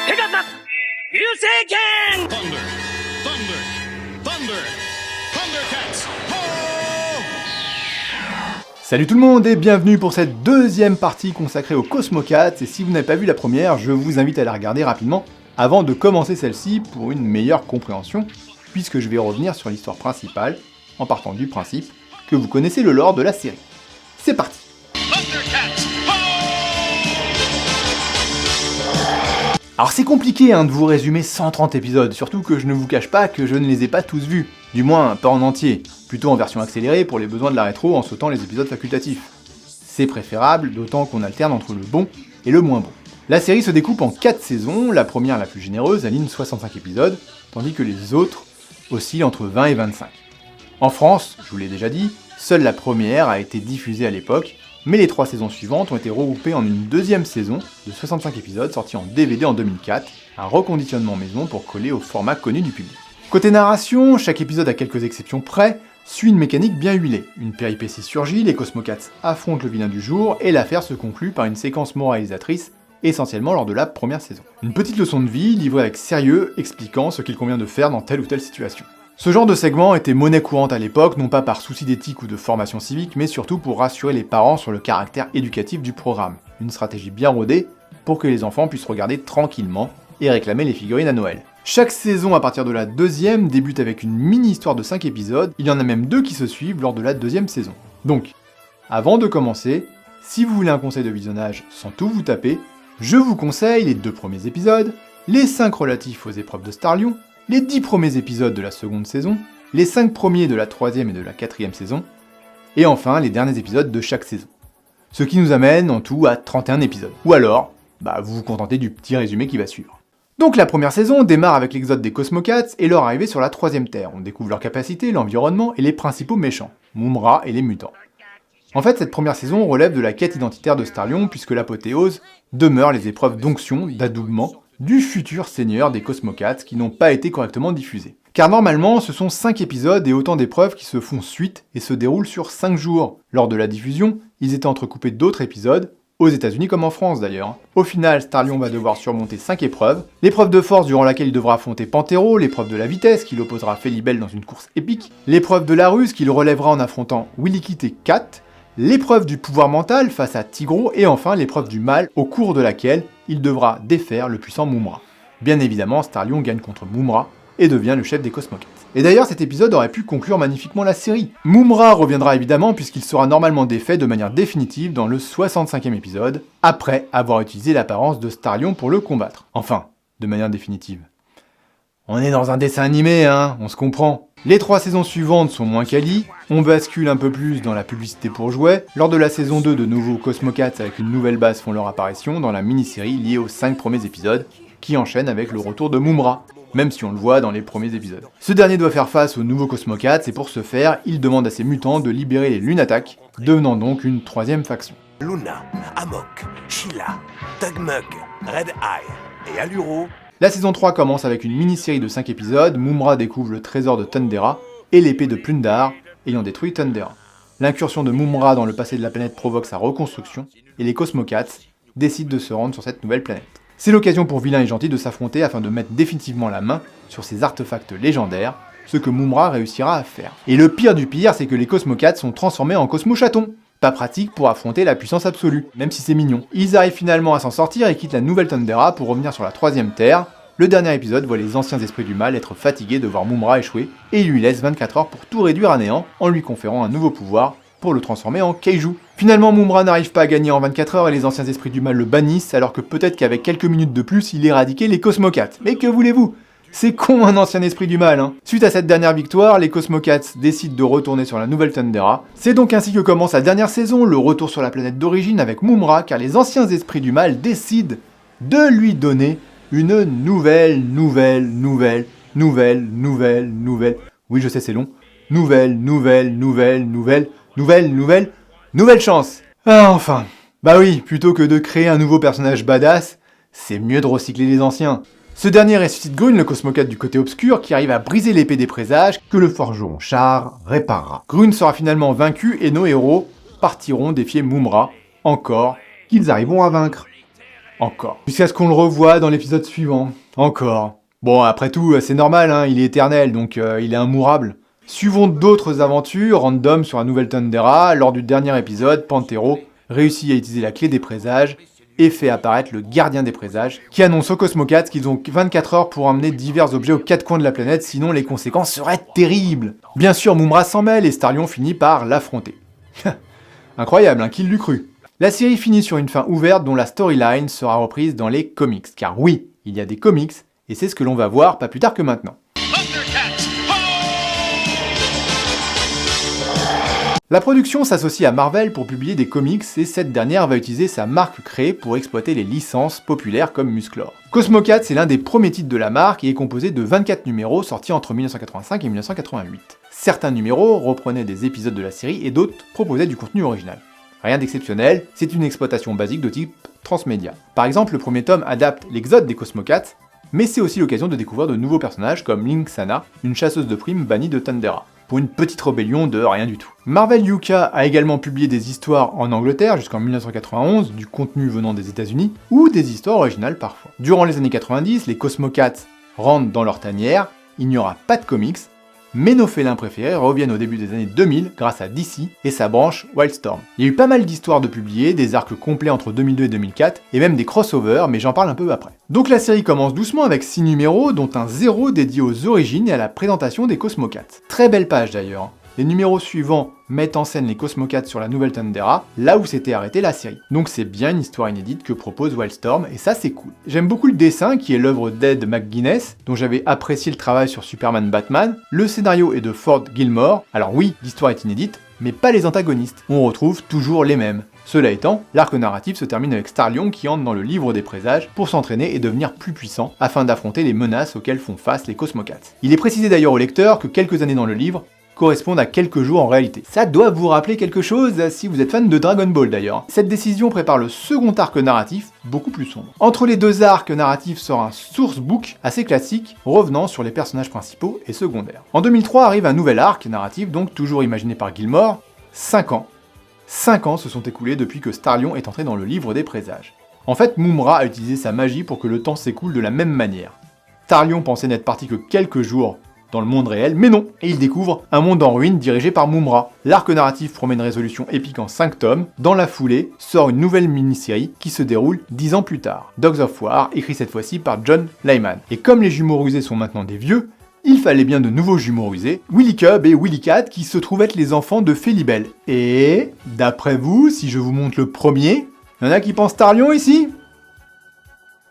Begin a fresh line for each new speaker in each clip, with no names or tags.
Thunder, thunder, thunder, Thundercats, ho!
Salut tout le monde et bienvenue pour cette deuxième partie consacrée aux Cosmocats, et si vous n'avez pas vu la première, je vous invite à la regarder rapidement avant de commencer celle-ci pour une meilleure compréhension, puisque je vais revenir sur l'histoire principale, en partant du principe que vous connaissez le lore de la série. C'est parti! Alors c'est compliqué de vous résumer 130 épisodes, surtout que je ne vous cache pas que je ne les ai pas tous vus, du moins pas en entier, plutôt en version accélérée pour les besoins de la rétro en sautant les épisodes facultatifs. C'est préférable, d'autant qu'on alterne entre le bon et le moins bon. La série se découpe en 4 saisons, la première la plus généreuse aligne 65 épisodes, tandis que les autres oscillent entre 20 et 25. En France, je vous l'ai déjà dit, seule la première a été diffusée à l'époque, mais les 3 saisons suivantes ont été regroupées en une deuxième saison de 65 épisodes sortie en DVD en 2004, un reconditionnement maison pour coller au format connu du public. Côté narration, chaque épisode à quelques exceptions près, suit une mécanique bien huilée. Une péripétie surgit, les Cosmocats affrontent le vilain du jour, et l'affaire se conclut par une séquence moralisatrice, essentiellement lors de la première saison. Une petite leçon de vie, livrée avec sérieux, expliquant ce qu'il convient de faire dans telle ou telle situation. Ce genre de segment était monnaie courante à l'époque, non pas par souci d'éthique ou de formation civique, mais surtout pour rassurer les parents sur le caractère éducatif du programme. Une stratégie bien rodée pour que les enfants puissent regarder tranquillement et réclamer les figurines à Noël. Chaque saison à partir de la deuxième débute avec une mini-histoire de 5 épisodes, il y en a même 2 qui se suivent lors de la deuxième saison. Donc, avant de commencer, si vous voulez un conseil de visionnage sans tout vous taper, je vous conseille les 2 premiers épisodes, les 5 relatifs aux épreuves de Starlion, les 10 premiers épisodes de la seconde saison, les 5 premiers de la troisième et de la quatrième saison, et enfin les derniers épisodes de chaque saison. Ce qui nous amène en tout à 31 épisodes. Ou alors, vous vous contentez du petit résumé qui va suivre. Donc la première saison démarre avec l'exode des Cosmocats et leur arrivée sur la troisième Terre. On découvre leurs capacités, l'environnement et les principaux méchants, Mumm-Ra et les mutants. En fait, cette première saison relève de la quête identitaire de Starlion puisque l'apothéose demeure les épreuves d'onction, d'adoubement, du futur seigneur des Cosmocats qui n'ont pas été correctement diffusés. Car normalement, ce sont 5 épisodes et autant d'épreuves qui se font suite et se déroulent sur 5 jours. Lors de la diffusion, ils étaient entrecoupés d'autres épisodes, aux États-Unis comme en France d'ailleurs. Au final, Starlion va devoir surmonter 5 épreuves. L'épreuve de force durant laquelle il devra affronter Panthéro, l'épreuve de la vitesse qui l'opposera à Félibel dans une course épique, l'épreuve de la ruse qu'il relèvera en affrontant Willikit et Kat, l'épreuve du pouvoir mental face à Tigro, et enfin l'épreuve du mal, au cours de laquelle il devra défaire le puissant Mumm-Ra. Bien évidemment, Starlion gagne contre Mumm-Ra et devient le chef des Cosmocats. Et d'ailleurs, cet épisode aurait pu conclure magnifiquement la série. Mumm-Ra reviendra évidemment puisqu'il sera normalement défait de manière définitive dans le 65e épisode, après avoir utilisé l'apparence de Starlion pour le combattre. Enfin, de manière définitive. On est dans un dessin animé, on se comprend. Les 3 saisons suivantes sont moins quali, on bascule un peu plus dans la publicité pour jouets. Lors de la saison 2, de nouveaux Cosmocats avec une nouvelle base font leur apparition dans la mini-série liée aux 5 premiers épisodes, qui enchaîne avec le retour de Mumm-Ra, même si on le voit dans les premiers épisodes. Ce dernier doit faire face aux nouveaux Cosmocats, et pour ce faire, il demande à ses mutants de libérer les Lunatics, devenant donc une 3e faction.
Luna, Amok, Sheila, Tugmug, Red Eye et Aluro.
La saison 3 commence avec une mini-série de 5 épisodes, Mumm-Ra découvre le trésor de Thundera et l'épée de Plundar, ayant détruit Thundera. L'incursion de Mumm-Ra dans le passé de la planète provoque sa reconstruction, et les Cosmocats décident de se rendre sur cette nouvelle planète. C'est l'occasion pour Vilain et Gentil de s'affronter afin de mettre définitivement la main sur ces artefacts légendaires, ce que Mumm-Ra réussira à faire. Et le pire du pire, c'est que les Cosmocats sont transformés en Cosmo-chatons. Pas pratique pour affronter la puissance absolue, même si c'est mignon. Ils arrivent finalement à s'en sortir et quittent la nouvelle Thundera pour revenir sur la 3ème Terre. Le dernier épisode voit les anciens esprits du mal être fatigués de voir Mumm-Ra échouer, et il lui laisse 24 heures pour tout réduire à néant, en lui conférant un nouveau pouvoir, pour le transformer en Kaiju. Finalement, Mumm-Ra n'arrive pas à gagner en 24 heures et les anciens esprits du mal le bannissent, alors que peut-être qu'avec quelques minutes de plus, il éradiquait les Cosmocats. Mais que voulez-vous ? C'est con un ancien esprit du mal, Suite à cette dernière victoire, les Cosmocats décident de retourner sur la nouvelle Thundera. C'est donc ainsi que commence la dernière saison, le retour sur la planète d'origine avec Mumm-Ra, car les anciens esprits du mal décident de lui donner une nouvelle... Oui, je sais, c'est long. Nouvelle chance. Ah, enfin. Bah oui, plutôt que de créer un nouveau personnage badass, c'est mieux de recycler les anciens. Ce dernier ressuscite Grune, le Cosmocat du côté obscur, qui arrive à briser l'épée des présages, que le forgeron Char réparera. Grune sera finalement vaincu et nos héros partiront défier Mumm-Ra, encore qu'ils arriveront à vaincre. Encore. Jusqu'à ce qu'on le revoie dans l'épisode suivant. Encore. Bon, après tout, c'est normal, hein, il est éternel, donc il est immourable. Suivons d'autres aventures random sur la nouvelle Thundera. Lors du dernier épisode, Pantero réussit à utiliser la clé des présages et fait apparaître le gardien des présages, qui annonce aux Cosmocats qu'ils ont 24 heures pour emmener divers objets aux quatre coins de la planète, sinon les conséquences seraient terribles. Bien sûr, Mumm-Ra s'en mêle et Starlion finit par l'affronter. Incroyable, hein, qui l'eût cru. La série finit sur une fin ouverte dont la storyline sera reprise dans les comics, car oui, il y a des comics, et c'est ce que l'on va voir pas plus tard que maintenant.
Thundercats, ho!
La production s'associe à Marvel pour publier des comics et cette dernière va utiliser sa marque créée pour exploiter les licences populaires comme Musclor. Cosmocats est l'un des premiers titres de la marque et est composé de 24 numéros sortis entre 1985 et 1988. Certains numéros reprenaient des épisodes de la série et d'autres proposaient du contenu original. Rien d'exceptionnel, c'est une exploitation basique de type transmédia. Par exemple, le premier tome adapte l'exode des Cosmocats, mais c'est aussi l'occasion de découvrir de nouveaux personnages comme Lynxana, une chasseuse de primes bannie de Thundera, pour une petite rébellion de rien du tout. Marvel UK a également publié des histoires en Angleterre jusqu'en 1991, du contenu venant des États-Unis, ou des histoires originales parfois. Durant les années 90, les Cosmocats rentrent dans leur tanière, il n'y aura pas de comics, mais nos félins préférés reviennent au début des années 2000 grâce à DC et sa branche Wildstorm. Il y a eu pas mal d'histoires de publiées, des arcs complets entre 2002 et 2004, et même des crossovers, mais j'en parle un peu après. Donc la série commence doucement avec 6 numéros, dont un 0 dédié aux origines et à la présentation des Cosmocats. Très belle page d'ailleurs. Les numéros suivants mettent en scène les Cosmocats sur la nouvelle Thundera, là où s'était arrêtée la série. Donc c'est bien une histoire inédite que propose Wildstorm, et ça c'est cool. J'aime beaucoup le dessin, qui est l'œuvre d'Ed McGuinness, dont j'avais apprécié le travail sur Superman Batman. Le scénario est de Ford Gilmore. Alors oui, l'histoire est inédite, mais pas les antagonistes. On retrouve toujours les mêmes. Cela étant, l'arc narratif se termine avec Starlion qui entre dans le livre des présages pour s'entraîner et devenir plus puissant, afin d'affronter les menaces auxquelles font face les Cosmocats. Il est précisé d'ailleurs au lecteur que quelques années dans le livre correspondent à quelques jours en réalité. Ça doit vous rappeler quelque chose si vous êtes fan de Dragon Ball d'ailleurs. Cette décision prépare le second arc narratif, beaucoup plus sombre. Entre les deux arcs narratifs sort un sourcebook assez classique, revenant sur les personnages principaux et secondaires. En 2003 arrive un nouvel arc narratif, donc toujours imaginé par Gilmore, 5 ans. 5 ans se sont écoulés depuis que Starlion est entré dans le livre des présages. En fait, Mumm-Ra a utilisé sa magie pour que le temps s'écoule de la même manière. Starlion pensait n'être parti que quelques jours dans le monde réel, mais non, et il découvre un monde en ruine dirigé par Mumm-Ra. L'arc narratif promet une résolution épique en 5 tomes. Dans la foulée, sort une nouvelle mini-série qui se déroule 10 ans plus tard. Dogs of War, écrit cette fois-ci par John Layman. Et comme les jumeaux rusés sont maintenant des vieux, il fallait bien de nouveaux jumeaux rusés, Willy Cub et Willy Cat, qui se trouvent être les enfants de Felibel. Et, d'après vous, si je vous montre le premier, y'en a qui pensent Starlion ici?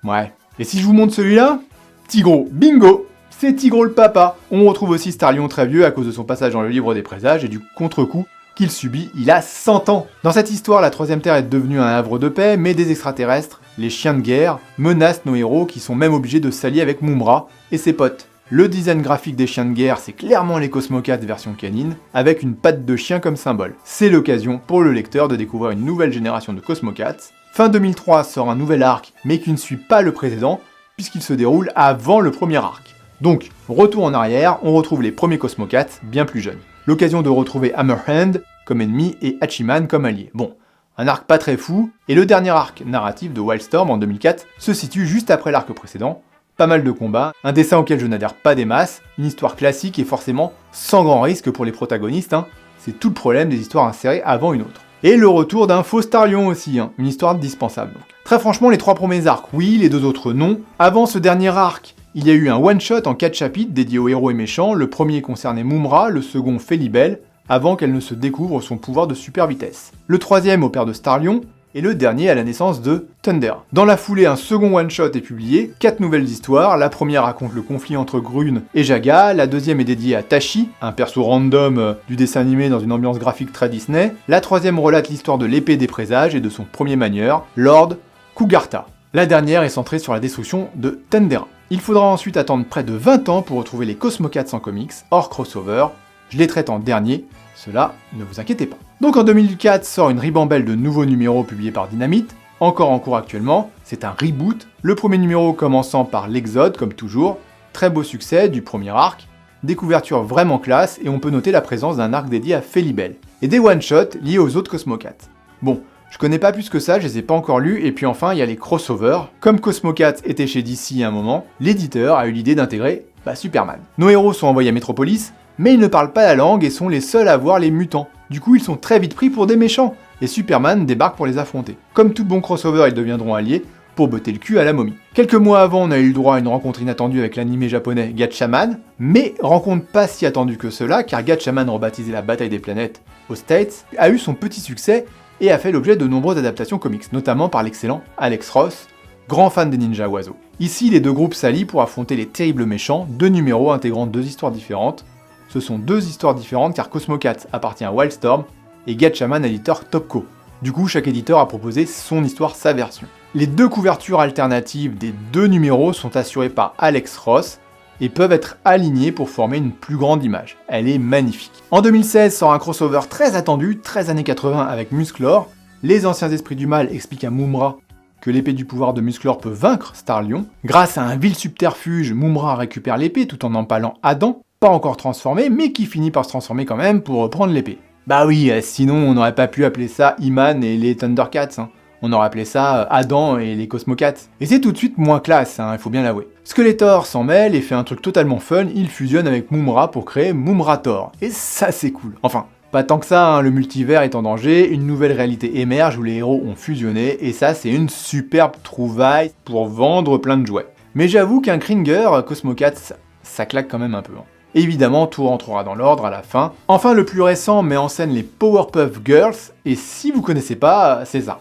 Ouais. Et si je vous montre celui-là? Tigro, bingo! C'est Tigro le papa. On retrouve aussi Starlion très vieux à cause de son passage dans le livre des présages et du contre-coup qu'il subit, il a 100 ans. Dans cette histoire, la Troisième Terre est devenue un havre de paix, mais des extraterrestres, les chiens de guerre, menacent nos héros qui sont même obligés de s'allier avec Mumm-Ra et ses potes. Le design graphique des chiens de guerre, c'est clairement les Cosmocats version canine, avec une patte de chien comme symbole. C'est l'occasion pour le lecteur de découvrir une nouvelle génération de Cosmocats. Fin 2003 sort un nouvel arc, mais qui ne suit pas le précédent, puisqu'il se déroule avant le premier arc. Donc, retour en arrière, on retrouve les premiers Cosmocats, bien plus jeunes. L'occasion de retrouver Hammerhand comme ennemi et Hachiman comme allié. Bon, un arc pas très fou, et le dernier arc narratif de Wildstorm en 2004 se situe juste après l'arc précédent. Pas mal de combats, un dessin auquel je n'adhère pas des masses, une histoire classique et forcément sans grand risque pour les protagonistes, hein. C'est tout le problème des histoires insérées avant une autre. Et le retour d'un faux Starlion aussi, hein. Une histoire dispensable. Donc. Très franchement, les 3 premiers arcs, oui, les 2 autres, non. Avant ce dernier arc, il y a eu un one-shot en 4 chapitres dédié aux héros et méchants. Le premier concernait Mumm-Ra, le second Felibel, avant qu'elle ne se découvre son pouvoir de super vitesse. Le troisième au père de Starlion, et le dernier à la naissance de Thundera. Dans la foulée, un second one-shot est publié, 4 nouvelles histoires. La première raconte le conflit entre Grune et Jaga, la deuxième est dédiée à Tashi, un perso random du dessin animé dans une ambiance graphique très Disney. La troisième relate l'histoire de l'épée des présages et de son premier manieur, Lord Kugarta. La dernière est centrée sur la destruction de Thundera. Il faudra ensuite attendre près de 20 ans pour retrouver les Cosmocats en comics, hors crossover. Je les traite en dernier, cela ne vous inquiétez pas. Donc en 2004 sort une ribambelle de nouveaux numéros publiés par Dynamite, encore en cours actuellement, c'est un reboot. Le premier numéro commençant par l'Exode comme toujours, très beau succès du premier arc, des couvertures vraiment classe et on peut noter la présence d'un arc dédié à Felibel, et des one-shots liés aux autres Cosmocats. Bon, Je connais pas plus que ça, je les ai pas encore lus, et puis enfin il y a les crossovers. Comme Cosmocats était chez DC à un moment, l'éditeur a eu l'idée d'intégrer Superman. Nos héros sont envoyés à Metropolis, mais ils ne parlent pas la langue et sont les seuls à voir les mutants. Du coup ils sont très vite pris pour des méchants, et Superman débarque pour les affronter. Comme tout bon crossover, ils deviendront alliés pour botter le cul à la momie. Quelques mois avant, on a eu le droit à une rencontre inattendue avec l'animé japonais Gatchaman, mais rencontre pas si attendue que cela, car Gatchaman, rebaptisé la Bataille des Planètes aux States, a eu son petit succès et a fait l'objet de nombreuses adaptations comics, notamment par l'excellent Alex Ross, grand fan des ninjas oiseaux. Ici, les deux groupes s'allient pour affronter les terribles méchants, 2 numéros intégrant 2 histoires différentes. Ce sont 2 histoires différentes car Cosmocats appartient à Wildstorm et Gatchaman à l'éditeur Topco. Du coup, chaque éditeur a proposé son histoire, sa version. Les 2 couvertures alternatives des 2 numéros sont assurées par Alex Ross et peuvent être alignées pour former une plus grande image. Elle est magnifique. En 2016 sort un crossover très attendu, 13 années 80 avec Musclor. Les anciens esprits du mal expliquent à Mumra que l'épée du pouvoir de Musclor peut vaincre Star-Lion. Grâce à un vil subterfuge, Mumra récupère l'épée tout en empalant Adam, pas encore transformé, mais qui finit par se transformer quand même pour reprendre l'épée. Bah oui, sinon on n'aurait pas pu appeler ça He-Man et les Thundercats, hein. On aurait appelé ça Adam et les Cosmocats. Et c'est tout de suite moins classe, il faut bien l'avouer. Skeletor s'en mêle et fait un truc totalement fun, il fusionne avec Mumra pour créer Mumrator. Et ça c'est cool. Enfin, pas tant que ça, le multivers est en danger, une nouvelle réalité émerge où les héros ont fusionné, et ça c'est une superbe trouvaille pour vendre plein de jouets. Mais j'avoue qu'un Kringer, Cosmocats, ça claque quand même un peu. Évidemment, tout rentrera dans l'ordre à la fin. Enfin, le plus récent met en scène les Powerpuff Girls, et si vous connaissez pas, c'est ça.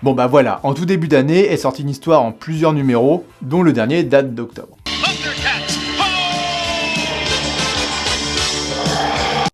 Bon bah voilà, en tout début d'année est sortie une histoire en plusieurs numéros, dont le dernier date d'octobre.
Thundercats, ho!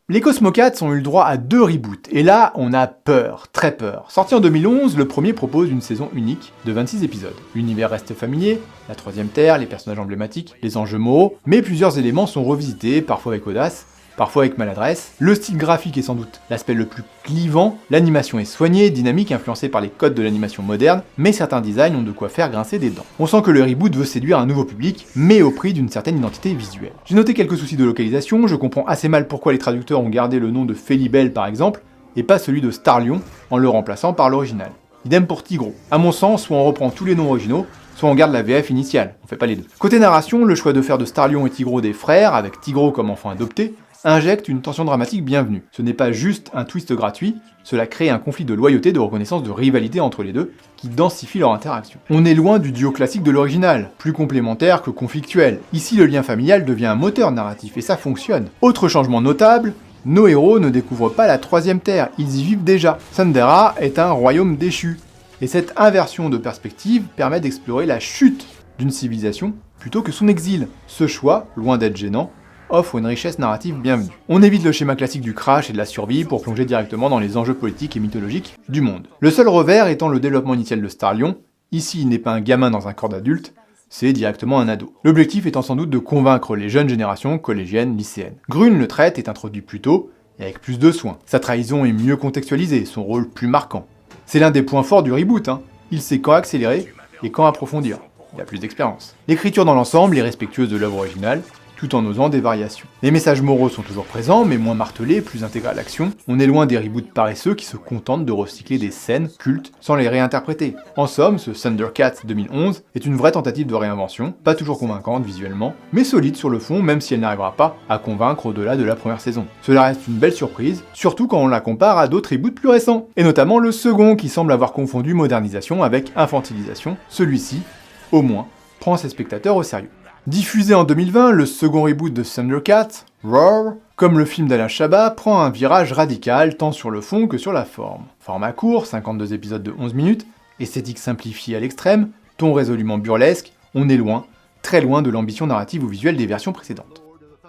Les Cosmocats ont eu le droit à 2 reboots, et là on a peur, très peur. Sorti en 2011, le premier propose une saison unique de 26 épisodes. L'univers reste familier, la troisième terre, les personnages emblématiques, les enjeux moraux, mais plusieurs éléments sont revisités, parfois avec audace, parfois avec maladresse. Le style graphique est sans doute l'aspect le plus clivant, l'animation est soignée, dynamique, influencée par les codes de l'animation moderne, mais certains designs ont de quoi faire grincer des dents. On sent que le reboot veut séduire un nouveau public, mais au prix d'une certaine identité visuelle. J'ai noté quelques soucis de localisation, je comprends assez mal pourquoi les traducteurs ont gardé le nom de Felibel par exemple, et pas celui de Star-Lion, en le remplaçant par l'original. Idem pour Tigro. À mon sens, soit on reprend tous les noms originaux, soit on garde la VF initiale, on fait pas les deux. Côté narration, le choix de faire de Star-Lion et Tigro des frères, avec Tigro comme enfant adopté, injecte une tension dramatique bienvenue. Ce n'est pas juste un twist gratuit, cela crée un conflit de loyauté, de reconnaissance, de rivalité entre les deux, qui densifie leur interaction. On est loin du duo classique de l'original, plus complémentaire que conflictuel. Ici, le lien familial devient un moteur narratif, et ça fonctionne. Autre changement notable, nos héros ne découvrent pas la troisième terre, ils y vivent déjà. Thundera est un royaume déchu, et cette inversion de perspective permet d'explorer la chute d'une civilisation plutôt que son exil. Ce choix, loin d'être gênant, offre une richesse narrative bienvenue. On évite le schéma classique du crash et de la survie pour plonger directement dans les enjeux politiques et mythologiques du monde. Le seul revers étant le développement initial de Star-Lion. Ici, il n'est pas un gamin dans un corps d'adulte, c'est directement un ado. L'objectif étant sans doute de convaincre les jeunes générations collégiennes, lycéennes. Grune le traite est introduit plus tôt et avec plus de soin. Sa trahison est mieux contextualisée, son rôle plus marquant. C'est l'un des points forts du reboot, Il sait quand accélérer et quand approfondir. Il a plus d'expérience. L'écriture dans l'ensemble est respectueuse de l'œuvre originale, tout en osant des variations. Les messages moraux sont toujours présents, mais moins martelés, plus intégrés à l'action. On est loin des reboots paresseux qui se contentent de recycler des scènes cultes sans les réinterpréter. En somme, ce Thundercats 2011 est une vraie tentative de réinvention, pas toujours convaincante visuellement, mais solide sur le fond, même si elle n'arrivera pas à convaincre au-delà de la première saison. Cela reste une belle surprise, surtout quand on la compare à d'autres reboots plus récents, et notamment le second qui semble avoir confondu modernisation avec infantilisation. Celui-ci, au moins, prend ses spectateurs au sérieux. Diffusé en 2020, le second reboot de Thundercats, Roar, comme le film d'Alain Chabat, prend un virage radical tant sur le fond que sur la forme. Format court, 52 épisodes de 11 minutes, esthétique simplifiée à l'extrême, ton résolument burlesque, on est loin, très loin de l'ambition narrative ou visuelle des versions précédentes.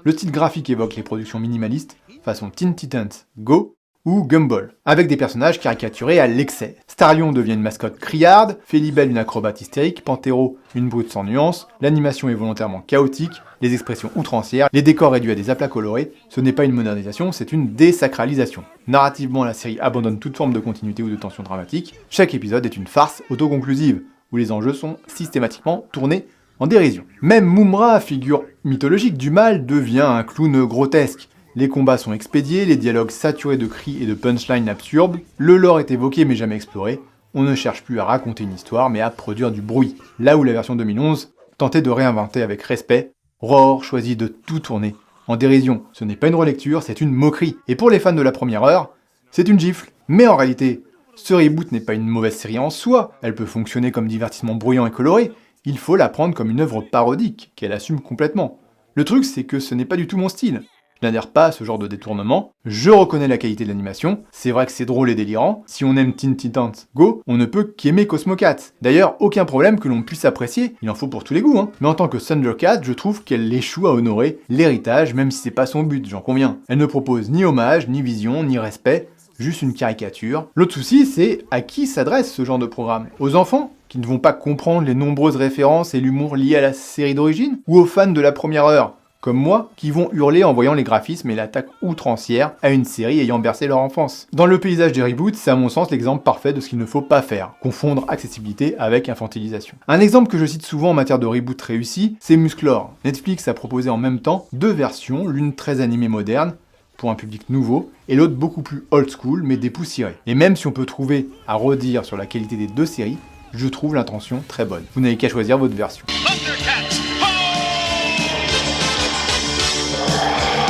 Le style graphique évoque les productions minimalistes, façon Teen Titans Go, ou Gumball, avec des personnages caricaturés à l'excès. Star-Lion devient une mascotte criarde, Felibel une acrobate hystérique, Panthéro une brute sans nuance, l'animation est volontairement chaotique, les expressions outrancières, les décors réduits à des aplats colorés, ce n'est pas une modernisation, c'est une désacralisation. Narrativement, la série abandonne toute forme de continuité ou de tension dramatique, chaque épisode est une farce autoconclusive, où les enjeux sont systématiquement tournés en dérision. Même Mumra, figure mythologique du mal, devient un clown grotesque. Les combats sont expédiés, les dialogues saturés de cris et de punchlines absurdes, le lore est évoqué mais jamais exploré, on ne cherche plus à raconter une histoire mais à produire du bruit. Là où la version 2011 tentait de réinventer avec respect, Roar choisit de tout tourner en dérision. Ce n'est pas une relecture, c'est une moquerie. Et pour les fans de la première heure, c'est une gifle. Mais en réalité, ce reboot n'est pas une mauvaise série en soi, elle peut fonctionner comme divertissement bruyant et coloré, il faut la prendre comme une œuvre parodique, qu'elle assume complètement. Le truc c'est que ce n'est pas du tout mon style. Je n'adhère pas à ce genre de détournement, je reconnais la qualité de l'animation, c'est vrai que c'est drôle et délirant, si on aime Teen Titans Go, on ne peut qu'aimer Cosmo Cats. D'ailleurs, aucun problème que l'on puisse apprécier, il en faut pour tous les goûts, hein. Mais en tant que Thundercat, je trouve qu'elle échoue à honorer l'héritage, même si c'est pas son but, j'en conviens. Elle ne propose ni hommage, ni vision, ni respect, juste une caricature. L'autre souci, c'est à qui s'adresse ce genre de programme? Aux enfants qui ne vont pas comprendre les nombreuses références et l'humour liés à la série d'origine? Ou aux fans de la première heure, comme moi, qui vont hurler en voyant les graphismes et l'attaque outrancière à une série ayant bercé leur enfance? Dans le paysage des reboots, c'est à mon sens l'exemple parfait de ce qu'il ne faut pas faire, confondre accessibilité avec infantilisation. Un exemple que je cite souvent en matière de reboot réussi, c'est Musclor. Netflix a proposé en même temps deux versions, l'une très animée moderne, pour un public nouveau, et l'autre beaucoup plus old school, mais dépoussiérée. Et même si on peut trouver à redire sur la qualité des deux séries, je trouve l'intention très bonne. Vous n'avez qu'à choisir votre version.
Thundercats.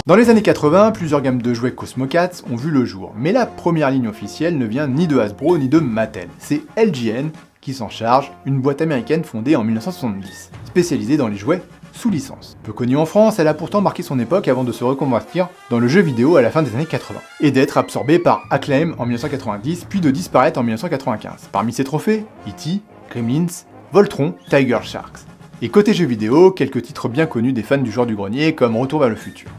Dans les années 80, plusieurs gammes de jouets Cosmo Cats ont vu le jour, mais la première ligne officielle ne vient ni de Hasbro ni de Mattel. C'est LJN qui s'en charge, une boîte américaine fondée en 1970, spécialisée dans les jouets sous licence. Peu connue en France, elle a pourtant marqué son époque avant de se reconvertir dans le jeu vidéo à la fin des années 80, et d'être absorbée par Acclaim en 1990, puis de disparaître en 1995. Parmi ses trophées, E.T., Gremlins, Voltron, Tiger Sharks. Et côté jeux vidéo, quelques titres bien connus des fans du genre du grenier comme Retour vers le futur.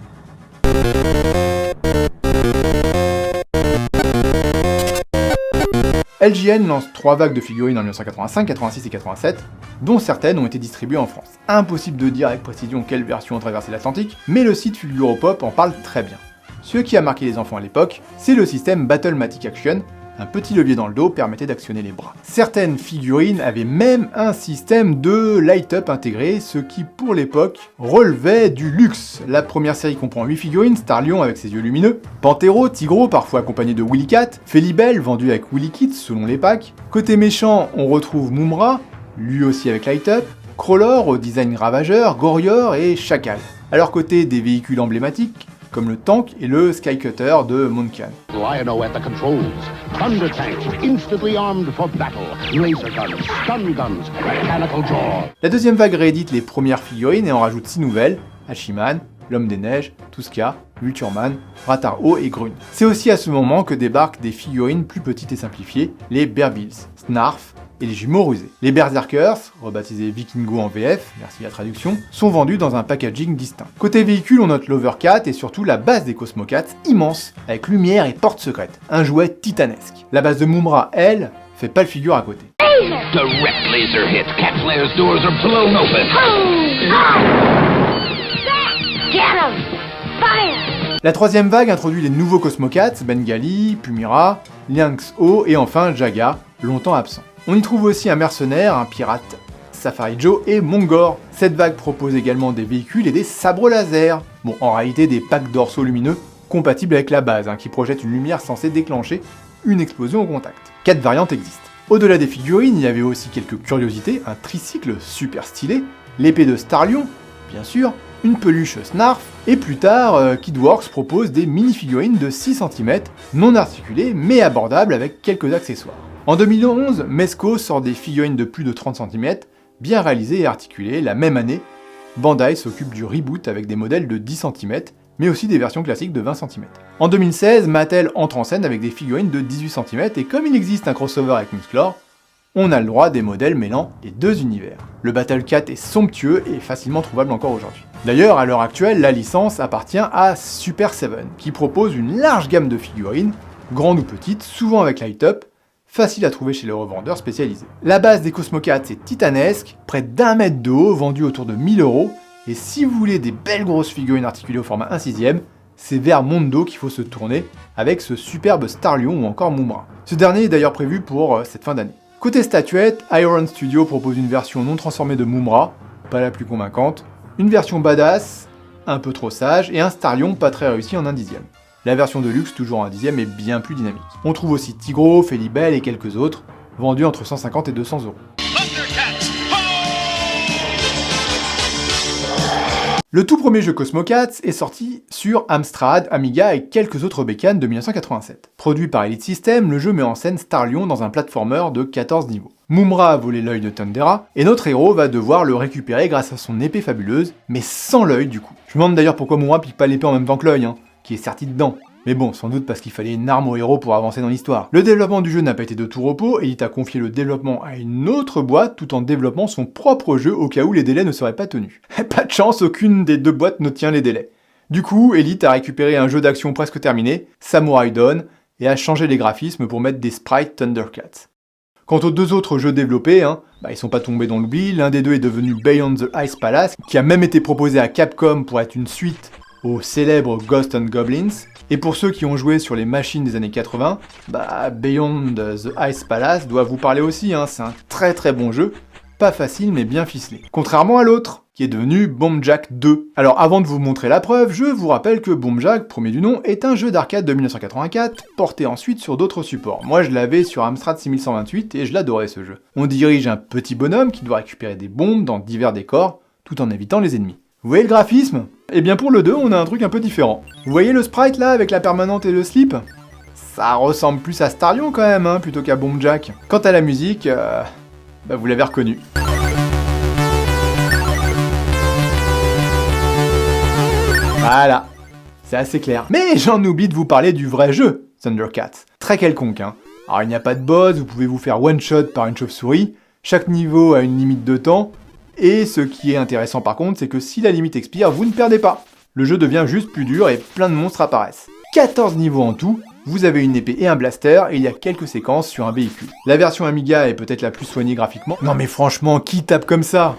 LJN lance 3 vagues de figurines en 1985, 86 et 87, dont certaines ont été distribuées en France. Impossible de dire avec précision quelle version ont traversé l'Atlantique, mais le site Fulguropop en parle très bien. Ce qui a marqué les enfants à l'époque, c'est le système Battlematic Action, un petit levier dans le dos permettait d'actionner les bras. Certaines figurines avaient même un système de light-up intégré, ce qui pour l'époque relevait du luxe. La première série comprend 8 figurines, Starlion avec ses yeux lumineux, Panthero, Tigro parfois accompagné de Willy Cat, Felibel vendu avec Willy Kit selon les packs. Côté méchant, on retrouve Mumra, lui aussi avec light-up, Crawlor au design ravageur, Gorior et Chacal. Alors côté des véhicules emblématiques, comme le tank et le Skycutter de Moncan.
Lion-O at the controls. Thunder tank, instantly armed for battle. Laser guns, stun guns, mechanical jaw.
La deuxième vague réédite les premières figurines et en rajoute 6 nouvelles, Hachiman, l'Homme des Neiges, Tuska, Vultureman, Rataro et Grun. C'est aussi à ce moment que débarquent des figurines plus petites et simplifiées, les Bearbills, Snarf et les jumeaux rusés. Les Berserkers, rebaptisés Vikingo en VF, merci la traduction, sont vendus dans un packaging distinct. Côté véhicule, on note l'Overcat et surtout la base des Cosmo Cats, immense, avec lumière et porte secrète, un jouet titanesque. La base de Mumra, elle, fait pas le figure à côté.
Direct laser hit. Cat Flare's doors are blown open.
Get him! Fire!
La troisième vague introduit les nouveaux Cosmo Cats, Bengali, Pumira, Lynx-O et enfin Jaga, longtemps absent. On y trouve aussi un mercenaire, un pirate, Safari Joe et Mongor. Cette vague propose également des véhicules et des sabres laser. Bon, en réalité des packs dorsaux lumineux compatibles avec la base, qui projette une lumière censée déclencher une explosion au contact. 4 variantes existent. Au-delà des figurines, il y avait aussi quelques curiosités, un tricycle super stylé, l'épée de Starlion, bien sûr, une peluche Snarf, et plus tard, Kidworks propose des mini-figurines de 6 cm, non articulées mais abordables avec quelques accessoires. En 2011, Mezco sort des figurines de plus de 30 cm, bien réalisées et articulées. La même année, Bandai s'occupe du reboot avec des modèles de 10 cm, mais aussi des versions classiques de 20 cm. En 2016, Mattel entre en scène avec des figurines de 18 cm, et comme il existe un crossover avec Musclor, on a le droit à des modèles mêlant les deux univers. Le Battle Cat est somptueux et facilement trouvable encore aujourd'hui. D'ailleurs, à l'heure actuelle, la licence appartient à Super 7, qui propose une large gamme de figurines, grandes ou petites, souvent avec light-up, facile à trouver chez les revendeurs spécialisés. La base des Cosmo Cats est titanesque, près d'1 mètre de haut, vendue autour de 1000 €, et si vous voulez des belles grosses figurines articulées au format 1/6, c'est vers Mondo qu'il faut se tourner, avec ce superbe Starlion ou encore Mumra. Ce dernier est d'ailleurs prévu pour cette fin d'année. Côté statuette, Iron Studio propose une version non transformée de Mumra, pas la plus convaincante, une version badass, un peu trop sage, et un Starlion pas très réussi en 1/10. La version de luxe, toujours en 1/10, est bien plus dynamique. On trouve aussi Tigro, Felibel et quelques autres, vendus entre 150 et 200 euros.
Thundercats.
Le tout premier jeu Cosmocats est sorti sur Amstrad, Amiga et quelques autres bécanes de 1987. Produit par Elite System, le jeu met en scène Starlion dans un platformer de 14 niveaux. Mumra a volé l'œil de Thundera, et notre héros va devoir le récupérer grâce à son épée fabuleuse, mais sans l'œil du coup. Je me demande d'ailleurs pourquoi Mumra pique pas l'épée en même temps que l'œil, qui est serti dedans. Mais bon, sans doute parce qu'il fallait une arme au héros pour avancer dans l'histoire. Le développement du jeu n'a pas été de tout repos, Elite a confié le développement à une autre boîte tout en développant son propre jeu au cas où les délais ne seraient pas tenus. Pas de chance, aucune des deux boîtes ne tient les délais. Du coup, Elite a récupéré un jeu d'action presque terminé, Samurai Dawn, et a changé les graphismes pour mettre des sprites Thundercats. Quant aux deux autres jeux développés, ils sont pas tombés dans l'oubli, l'un des deux est devenu Beyond the Ice Palace, qui a même été proposé à Capcom pour être une suite au célèbre Ghosts and Goblins. Et pour ceux qui ont joué sur les machines des années 80, Beyond the Ice Palace doit vous parler aussi, c'est un très très bon jeu, pas facile mais bien ficelé. Contrairement à l'autre, qui est devenu Bomb Jack 2. Alors avant de vous montrer la preuve, je vous rappelle que Bomb Jack, premier du nom, est un jeu d'arcade de 1984, porté ensuite sur d'autres supports. Moi je l'avais sur Amstrad 6128 et je l'adorais ce jeu. On dirige un petit bonhomme qui doit récupérer des bombes dans divers décors, tout en évitant les ennemis. Vous voyez le graphisme ? Eh bien pour le 2, on a un truc un peu différent. Vous voyez le sprite là, avec la permanente et le slip ? Ça ressemble plus à Starlion quand même, plutôt qu'à Bomb Jack. Quant à la musique, vous l'avez reconnu. Voilà, c'est assez clair. Mais j'en oublie de vous parler du vrai jeu, Thundercats. Très quelconque, Alors il n'y a pas de boss, vous pouvez vous faire one-shot par une chauve-souris, chaque niveau a une limite de temps, et ce qui est intéressant par contre, c'est que si la limite expire, vous ne perdez pas. Le jeu devient juste plus dur et plein de monstres apparaissent. 14 niveaux en tout, vous avez une épée et un blaster, et il y a quelques séquences sur un véhicule. La version Amiga est peut-être la plus soignée graphiquement. Non mais franchement, qui tape comme ça ?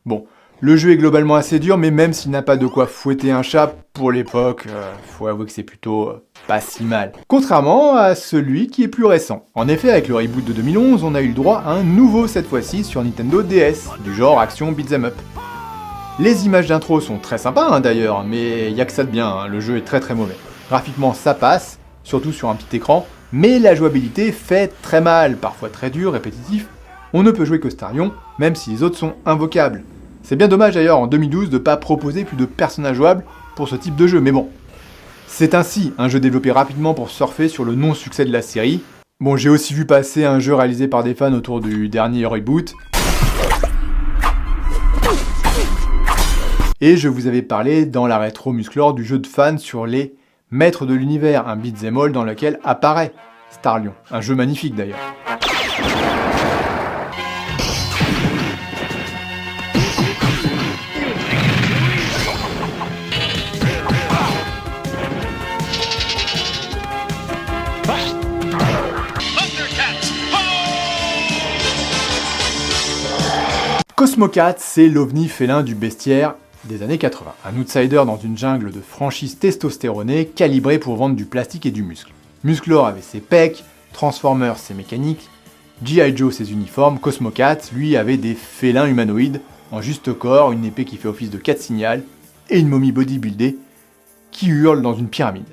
Bon, le jeu est globalement assez dur, mais même s'il n'a pas de quoi fouetter un chat, pour l'époque, faut avouer que c'est plutôt pas si mal. Contrairement à celui qui est plus récent. En effet, avec le reboot de 2011, on a eu le droit à un nouveau cette fois-ci sur Nintendo DS, du genre action beat'em up. Les images d'intro sont très sympas d'ailleurs, mais y a que ça de bien, le jeu est très très mauvais. Graphiquement ça passe, surtout sur un petit écran, mais la jouabilité fait très mal, parfois très dur, répétitif. On ne peut jouer que Starlion, même si les autres sont invocables. C'est bien dommage d'ailleurs en 2012 de pas proposer plus de personnages jouables pour ce type de jeu, mais bon. C'est ainsi un jeu développé rapidement pour surfer sur le non-succès de la série. Bon, j'ai aussi vu passer un jeu réalisé par des fans autour du dernier reboot. Et je vous avais parlé dans la rétro Musclor du jeu de fans sur les Maîtres de l'Univers, un beat'em all dans lequel apparaît Starlion. Un jeu magnifique d'ailleurs. Cosmocats, c'est l'ovni félin du bestiaire des années 80. Un outsider dans une jungle de franchises testostéronées calibrée pour vendre du plastique et du muscle. Musclor avait ses pecs, Transformers ses mécaniques, G.I. Joe ses uniformes, Cosmocats, lui, avait des félins humanoïdes, en juste corps, une épée qui fait office de 4 signal, et une momie bodybuildée qui hurle dans une pyramide.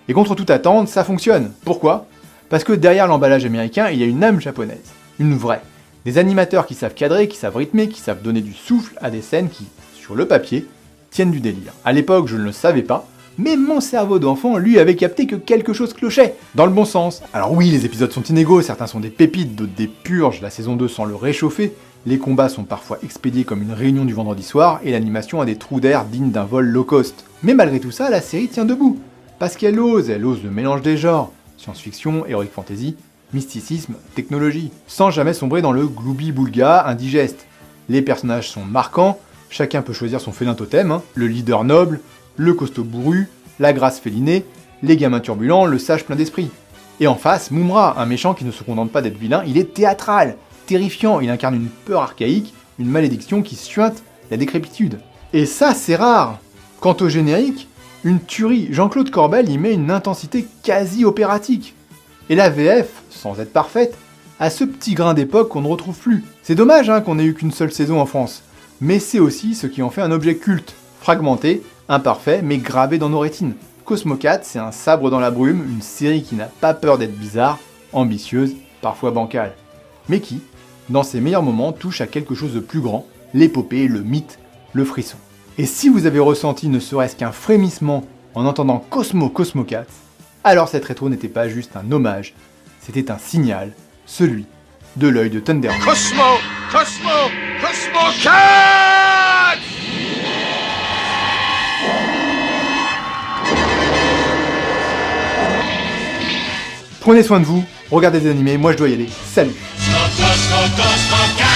Et contre toute attente, ça fonctionne. Pourquoi ? Parce que derrière l'emballage américain, il y a une âme japonaise. Une vraie. Des animateurs qui savent cadrer, qui savent rythmer, qui savent donner du souffle à des scènes qui, sur le papier, tiennent du délire. À l'époque, je ne le savais pas, mais mon cerveau d'enfant, lui, avait capté que quelque chose clochait, dans le bon sens. Alors oui, les épisodes sont inégaux, certains sont des pépites, d'autres des purges, la saison 2 sans le réchauffer, les combats sont parfois expédiés comme une réunion du vendredi soir, et l'animation a des trous d'air dignes d'un vol low cost. Mais malgré tout ça, la série tient debout, parce qu'elle ose le mélange des genres, science-fiction, heroic fantasy, mysticisme, technologie, sans jamais sombrer dans le gloubi-boulga indigeste. Les personnages sont marquants, chacun peut choisir son félin totem, le leader noble, le costaud bourru, la grâce félinée, les gamins turbulents, le sage plein d'esprit. Et en face, Mumra, un méchant qui ne se contente pas d'être vilain, il est théâtral, terrifiant, il incarne une peur archaïque, une malédiction qui suinte la décrépitude. Et ça, c'est rare. Quant au générique, une tuerie, Jean-Claude Corbel y met une intensité quasi opératique. Et la VF, sans être parfaite, a ce petit grain d'époque qu'on ne retrouve plus. C'est dommage qu'on n'ait eu qu'une seule saison en France, mais c'est aussi ce qui en fait un objet culte, fragmenté, Imparfait, mais gravé dans nos rétines. Cosmo Cat, c'est un sabre dans la brume, une série qui n'a pas peur d'être bizarre, ambitieuse, parfois bancale. Mais qui, dans ses meilleurs moments, touche à quelque chose de plus grand, l'épopée, le mythe, le frisson. Et si vous avez ressenti ne serait-ce qu'un frémissement en entendant Cosmo Cat, alors cette rétro n'était pas juste un hommage, c'était un signal, celui de l'œil de Thunderbolt.
Cosmo Cat!
Prenez soin de vous, regardez des animés, moi je dois y aller, salut!
Cosmo Cat!